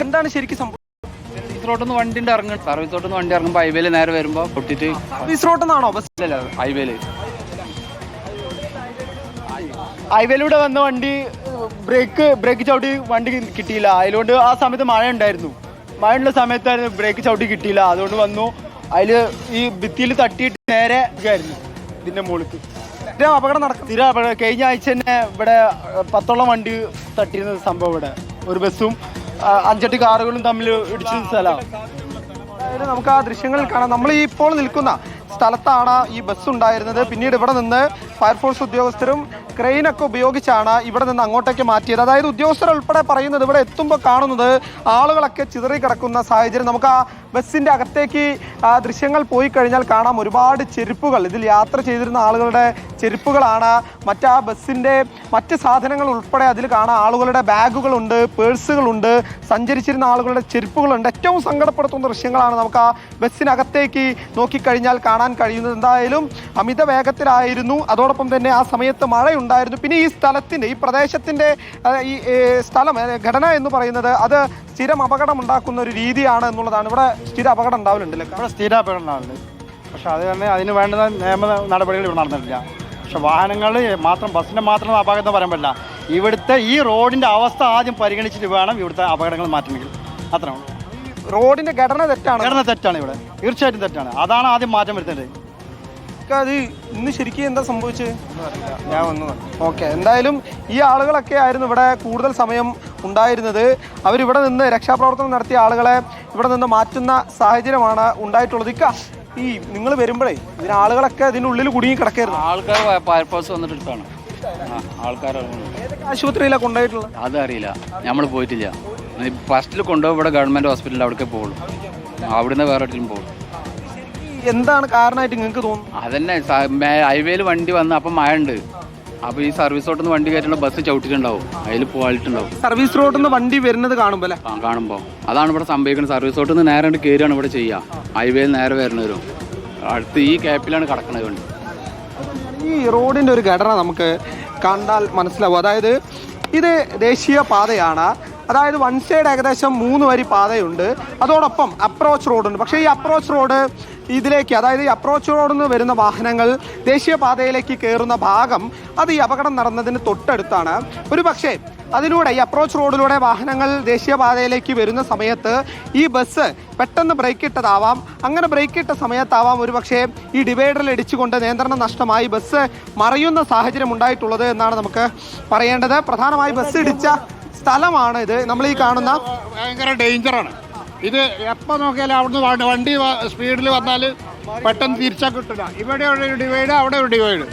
എന്താണ് ശരിക്കും സംഭവം? സർവീസ് റോഡിന്ന് വണ്ടി ഇറങ്ങും. സർവീസ് റോഡിന്ന് വണ്ടി ഇറങ്ങുമ്പോൾ ഹൈവേയിൽ നേരെ വരുമ്പോൾ പൊട്ടിട്ട്. Service റോഡിന്നാണോ bus? ഇല്ലല്ല, ഹൈവേയിലൂടെ വന്ന വണ്ടി ബ്രേക്ക് ചവിട്ടി വണ്ടി കിട്ടിയില്ല. അതിലുകൊണ്ട് ആ സമയത്ത് മഴ ഉണ്ടായിരുന്നു. മഴയുള്ള സമയത്തായിരുന്നു ബ്രേക്ക് ചവിട്ടി കിട്ടിയില്ല. അതുകൊണ്ട് വന്നു. അതിൽ ഈ ഭിത്തിയിൽ തട്ടിയിട്ട് നേരെ ഇതായിരുന്നു ഇതിൻ്റെ മുകളിൽ. അപകടം നടക്കും. സ്ഥിരം അപകടം. കഴിഞ്ഞ ആഴ്ച തന്നെ ഇവിടെ 10ഓളം വണ്ടി തട്ടിയിരുന്ന സംഭവം. ഇവിടെ ഒരു ബസ്സും 5-8 കാറുകളും തമ്മിൽ ഇടിച്ച സ്ഥലമാണ്. നമുക്ക് ആ ദൃശ്യങ്ങളിൽ കാണാം. നമ്മൾ ഈ ഇപ്പോൾ നിൽക്കുന്ന സ്ഥലത്താണ് ഈ ബസ് ഉണ്ടായിരുന്നത്. പിന്നീട് ഇവിടെ നിന്ന് ഫയർഫോഴ്സ് ഉദ്യോഗസ്ഥരും ക്രെയിനൊക്കെ ഉപയോഗിച്ചാണ് ഇവിടെ നിന്ന് അങ്ങോട്ടേക്ക് മാറ്റിയത്. അതായത് ഉദ്യോഗസ്ഥർ ഉൾപ്പെടെ പറയുന്നത് ഇവിടെ എത്തുമ്പോൾ കാണുന്നത് ആളുകളൊക്കെ ചിതറി കിടക്കുന്ന സാഹചര്യം. നമുക്ക് ആ ബസ്സിൻ്റെ അകത്തേക്ക് ദൃശ്യങ്ങൾ പോയി കഴിഞ്ഞാൽ കാണാം ഒരുപാട് ചെരുപ്പുകൾ. ഇതിൽ യാത്ര ചെയ്തിരുന്ന ആളുകളുടെ ചെരുപ്പുകളാണ്. ആ ബസ്സിൻ്റെ മറ്റ് സാധനങ്ങൾ ഉൾപ്പെടെ അതിൽ കാണാം. ആളുകളുടെ ബാഗുകളുണ്ട്, പേഴ്സുകളുണ്ട്, സഞ്ചരിച്ചിരുന്ന ആളുകളുടെ ചെരുപ്പുകളുണ്ട്. ഏറ്റവും സങ്കടപ്പെടുത്തുന്ന ദൃശ്യങ്ങളാണ് നമുക്ക് ആ ബസ്സിനകത്തേക്ക് നോക്കിക്കഴിഞ്ഞാൽ കാണാൻ കഴിയുന്നത്. എന്തായാലും അമിത വേഗത്തിലായിരുന്നു. അതോടൊപ്പം തന്നെ ആ സമയത്ത് മഴയുണ്ടായിരുന്നു. പിന്നെ ഈ സ്ഥലത്തിൻ്റെ, ഈ പ്രദേശത്തിൻ്റെ ഈ സ്ഥലം ഘടന എന്ന് പറയുന്നത് അത് സ്ഥിരം അപകടം ഉണ്ടാക്കുന്ന ഒരു രീതിയാണ് എന്നുള്ളതാണ്. ഇവിടെ സ്ഥിര അപകടം ഉണ്ടാവലുണ്ടല്ലോ. ഇവിടെ സ്ഥിര അപകടം ഉണ്ടാവുന്നുണ്ട്. പക്ഷെ അത് തന്നെ അതിന് വേണ്ടുന്ന നിയമ നടപടികൾ ഇവിടെ നടന്നിട്ടില്ല. പക്ഷെ വാഹനങ്ങൾ മാത്രം, ബസ്സിൻ്റെ മാത്രം അപകടം പറയാൻ പറ്റില്ല. ഇവിടുത്തെ ഈ റോഡിൻ്റെ അവസ്ഥ ആദ്യം പരിഗണിച്ചിട്ട് വേണം ഇവിടുത്തെ അപകടങ്ങൾ മാറ്റണമെങ്കിൽ. അത്രയാണ്. റോഡിന്റെ ഘടന തെറ്റാണ്. ഇവിടെ തീർച്ചയായിട്ടും തെറ്റാണ്. അതാണ് ആദ്യം മാറ്റം വരുത്തേണ്ടത്. അത് ഇന്ന് ശരിക്കും എന്താ സംഭവിച്ചത്? ഞാൻ വന്നു. ഓക്കെ, എന്തായാലും ഈ ആളുകളൊക്കെ ആയിരുന്നു ഇവിടെ കൂടുതൽ സമയം ഉണ്ടായിരുന്നത്. അവരിവിടെ നിന്ന് രക്ഷാപ്രവർത്തനം നടത്തിയ ആളുകളെ ഇവിടെ നിന്ന് മാറ്റുന്ന സാഹചര്യമാണ് ഉണ്ടായിട്ടുള്ളത്. ഈ നിങ്ങൾ വരുമ്പോഴേ ഇതിന് ആളുകളൊക്കെ ഇതിനുള്ളിൽ കുടുങ്ങി കിടക്കായിരുന്നു. ആൾക്കാർ ഫയർഫോഴ്സ് വന്നിട്ട് എടുത്താണ്. ആൾക്കാർ ആശുപത്രിയിലാണ് കൊണ്ടുപോയിട്ടുള്ളത്. അതറിയില്ല, നമ്മൾ പോയിട്ടില്ല. ഫസ്റ്റിൽ കൊണ്ടുപോയി ഇവിടെ ഗവൺമെൻറ് ഹോസ്പിറ്റലിൽ അവിടേക്ക് പോകുള്ളൂ. അവിടുന്ന് വേറെ എവിടെയും പോകും. എന്താണ് കാരണമായിട്ട് നിങ്ങൾക്ക് തോന്നുന്നു? അതന്നെ, ഹൈവേയിൽ വണ്ടി വന്ന് അപ്പം മഴ ഉണ്ട്. അപ്പോൾ ഈ സർവീസ് റോഡിൽ നിന്ന് വണ്ടി കയറ്റുന്ന ബസ് ചവിട്ടിട്ടുണ്ടാവും, അതിൽ പോയിട്ടുണ്ടാവും. സർവീസ് റോഡിൽ നിന്ന് വണ്ടി വരുന്നത് കാണുമ്പോൾ അല്ലേ? കാണുമ്പോൾ അതാണ് ഇവിടെ സംഭവിക്കുന്നത്. സർവീസ് റോഡിൽ നിന്ന് നേരെ കയറിയാണ് ഇവിടെ ചെയ്യുക. ഹൈവേയിൽ നേരെ വരുന്നവരും അടുത്ത് ഈ ക്യാപ്പിലാണ് കിടക്കുന്നത് വണ്ടി. ഈ റോഡിൻ്റെ ഒരു ഘടന നമുക്ക് കണ്ടാൽ മനസ്സിലാവും. അതായത് ഇത് ദേശീയ പാതയാണ്. അതായത് വൺ സൈഡ് ഏകദേശം 3 വരി പാതയുണ്ട്. അതോടൊപ്പം അപ്രോച്ച് റോഡുണ്ട്. പക്ഷേ ഈ അപ്രോച്ച് റോഡ് ഇതിലേക്ക്, അതായത് ഈ അപ്രോച്ച് റോഡിൽ നിന്ന് വരുന്ന വാഹനങ്ങൾ ദേശീയപാതയിലേക്ക് കയറുന്ന ഭാഗം അത് ഈ അപകടം നടന്നതിന് തൊട്ടടുത്താണ്. ഒരു പക്ഷേ അതിലൂടെ, ഈ അപ്രോച്ച് റോഡിലൂടെ വാഹനങ്ങൾ ദേശീയപാതയിലേക്ക് വരുന്ന സമയത്ത് ഈ ബസ് പെട്ടെന്ന് ബ്രേക്ക് ഇട്ടതാവാം. അങ്ങനെ ബ്രേക്ക് ഇട്ട സമയത്താവാം ഒരു പക്ഷേ ഈ ഡിവൈഡറിൽ ഇടിച്ചുകൊണ്ട് നിയന്ത്രണം നഷ്ടമായി ബസ് മറിയുന്ന സാഹചര്യം ഉണ്ടായിട്ടുള്ളത് എന്നാണ് നമുക്ക് പറയേണ്ടത്. പ്രധാനമായി ബസ് ഇടിച്ച സ്ഥലമാണ് ഇത്. നമ്മൾ ഈ കാണുന്ന ഭയങ്കര ഡേഞ്ചറാണ് ഇത്. എപ്പോൾ നോക്കിയാലും അവിടുന്ന് വണ്ടി സ്പീഡിൽ വന്നാൽ പെട്ടെന്ന് തിരിച്ചാൽ കിട്ടില്ല. ഇവിടെ ഒരു ഡിവൈഡ്, അവിടെ ഒരു ഡിവൈഡ്,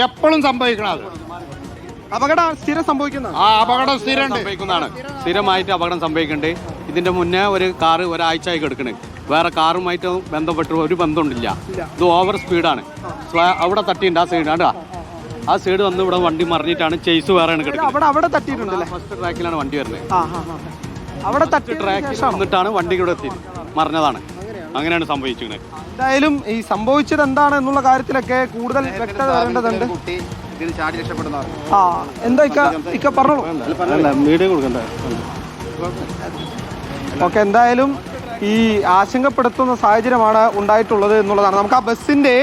എപ്പോഴും സംഭവിക്കണം. അത് അപകടം സ്ഥിരം സംഭവിക്കുന്നതാണ്. അപകടം സ്ഥിരം സംഭവിക്കുന്നതാണ്. സ്ഥിരമായിട്ട് അപകടം സംഭവിക്കുന്നുണ്ട്. ഇതിൻ്റെ മുന്നേ ഒരു കാറ് ഒരാഴ്ചയായി കിടക്കണേ. വേറെ കാറുമായിട്ട് ബന്ധപ്പെട്ട് ഒരു ബന്ധമുണ്ടില്ല. ഇത് ഓവർ സ്പീഡാണ്. അവിടെ തട്ടിയുണ്ട്. ആ സൈഡാണ്, ആ സൈഡ് വന്ന് ഇവിടെ വണ്ടി മറിഞ്ഞിട്ടാണ് ചേസ് വേറെയാണ് കിടക്കുന്നത്. അവിടെ തട്ടിയിട്ടുണ്ടല്ലേ? ഫസ്റ്റ് ട്രാക്കിലാണ് വണ്ടി വരുന്നത്. അവിടെ തട്ടി ട്രാക്കിൽ വന്നിട്ടാണ് വണ്ടി ഇവിടെ എത്തി മറിഞ്ഞതാണ്. അങ്ങനെയാണ് സംഭവിച്ചിരിക്കുന്നത്. എന്തായാലും ഈ സംഭവിച്ചത് എന്താണ് എന്നുള്ള കാര്യത്തിലൊക്കെ കൂടുതൽ വ്യക്തത വരേണ്ടതുണ്ട്. എന്താ ഇക്ക പറഞ്ഞോളൂ. ഓക്കെ, എന്തായാലും ഈ ആശങ്കപ്പെടുത്തുന്ന സാഹചര്യമാണ് ഉണ്ടായിട്ടുള്ളത് എന്നുള്ളതാണ്. നമുക്ക് ആ ബസ്സിൻ്റെ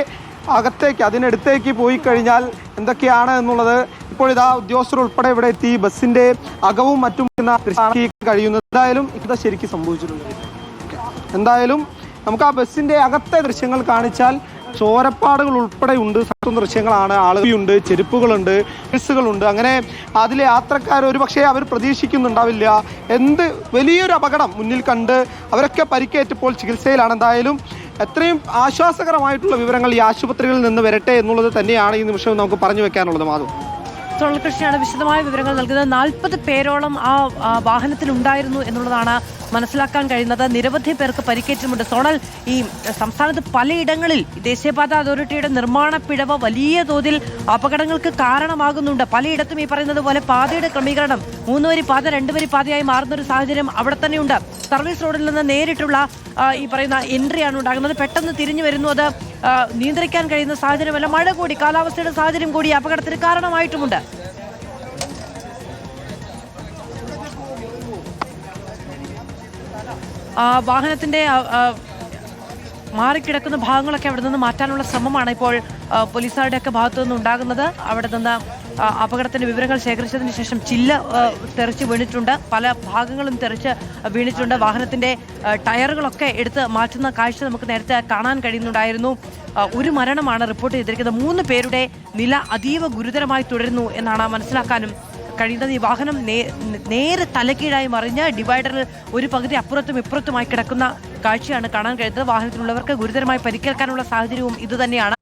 അകത്തേക്ക്, അതിനടുത്തേക്ക് പോയി കഴിഞ്ഞാൽ എന്തൊക്കെയാണ് എന്നുള്ളത് ഇപ്പോൾ ഇതാ ഉദ്യോഗസ്ഥർ ഉൾപ്പെടെ ഇവിടെ എത്തി ബസ്സിൻ്റെ അകവും മറ്റും കഴിയുന്നത്. എന്തായാലും ഇത് ശരിക്കും സംഭവിച്ചിട്ടുണ്ട്. എന്തായാലും നമുക്ക് ആ ബസ്സിൻ്റെ അകത്തെ ദൃശ്യങ്ങൾ കാണിച്ചാൽ ചോരപ്പാടുകൾ ഉൾപ്പെടെ ഉണ്ട്. സത്യം ദൃശ്യങ്ങളാണ്. ആളുകളുണ്ട്, ചെരുപ്പുകളുണ്ട്, ഡ്രസ്സുകളുണ്ട്. അങ്ങനെ അതിലെ യാത്രക്കാർ ഒരു പക്ഷേ അവർ പ്രതീക്ഷിക്കുന്നുണ്ടാവില്ല എന്ത് വലിയൊരു അപകടം മുന്നിൽ കണ്ട് അവരൊക്കെ പരിക്കേറ്റപ്പോൾ ചികിത്സയിലാണ്. എന്തായാലും എത്രയും ആശ്വാസകരമായിട്ടുള്ള വിവരങ്ങൾ ഈ ആശുപത്രികളിൽ നിന്ന് വരട്ടെ എന്നുള്ളത് തന്നെയാണ് ഈ നിമിഷം നമുക്ക് പറഞ്ഞു വെക്കാനുള്ളത്. മാധവ് കൃഷ്ണയാണ് വിശദമായ വിവരങ്ങൾ നൽകുന്നത്. 40 പേരോളം ആ വാഹനത്തിൽ ഉണ്ടായിരുന്നു എന്നുള്ളതാണ് മനസ്സിലാക്കാൻ കഴിയുന്നത്. നിരവധി പേർക്ക് പരിക്കേറ്റുമുണ്ട്. സോണൽ, ഈ സംസ്ഥാനത്ത് പലയിടങ്ങളിൽ ദേശീയപാത അതോറിറ്റിയുടെ നിർമ്മാണ പിഴവ് വലിയ തോതിൽ അപകടങ്ങൾക്ക് കാരണമാകുന്നുണ്ട്. പലയിടത്തും ഈ പറയുന്നത് പോലെ പാതയുടെ ക്രമീകരണം 3 വരി പാത 2 വരി പാതയായി മാറുന്ന ഒരു സാഹചര്യം അവിടെ തന്നെയുണ്ട്. സർവീസ് റോഡിൽ നിന്ന് നേരിട്ടുള്ള ഈ പറയുന്ന എൻട്രിയാണ് ഉണ്ടാകുന്നത്. പെട്ടെന്ന് തിരിഞ്ഞു വരുന്നു. അത് നിയന്ത്രിക്കാൻ കഴിയുന്ന സാഹചര്യമല്ല. മഴ കൂടി, കാലാവസ്ഥയുടെ സാഹചര്യം കൂടി അപകടത്തിന് കാരണമായിട്ടുമുണ്ട്. വാഹനത്തിന്റെ മാറിക്കിടക്കുന്ന ഭാഗങ്ങളൊക്കെ അവിടെ നിന്ന് മാറ്റാനുള്ള ശ്രമമാണ് ഇപ്പോൾ പോലീസുകാരുടെയൊക്കെ ഭാഗത്തു നിന്ന് ഉണ്ടാകുന്നത്. അവിടെ നിന്ന് അപകടത്തിന്റെ വിവരങ്ങൾ ശേഖരിച്ചതിന് ശേഷം ചില്ല തെറിച്ച് വീണിട്ടുണ്ട്, പല ഭാഗങ്ങളും തെറിച്ച് വീണിട്ടുണ്ട്. വാഹനത്തിന്റെ ടയറുകളൊക്കെ എടുത്ത് മാറ്റുന്ന കാഴ്ച നമുക്ക് നേരത്തെ കാണാൻ കഴിയുന്നുണ്ടായിരുന്നു. ഒരു മരണമാണ് റിപ്പോർട്ട് ചെയ്തിരിക്കുന്നത്. 3 പേരുടെ നില അതീവ ഗുരുതരമായി തുടരുന്നു എന്നാണ് മനസ്സിലാക്കാനും കഴിയുന്നത്. ഈ വാഹനം നേരെ തലക്കീഴായി മറിഞ്ഞ് ഡിവൈഡറിൽ ഒരു പകുതി അപ്പുറത്തും ഇപ്പുറത്തുമായി കിടക്കുന്ന കാഴ്ചയാണ് കാണാൻ കഴിയുന്നത്. വാഹനത്തിലുള്ളവർക്ക് ഗുരുതരമായി പരിക്കേൽക്കാനുള്ള സാഹചര്യവും ഇതുതന്നെയാണ്.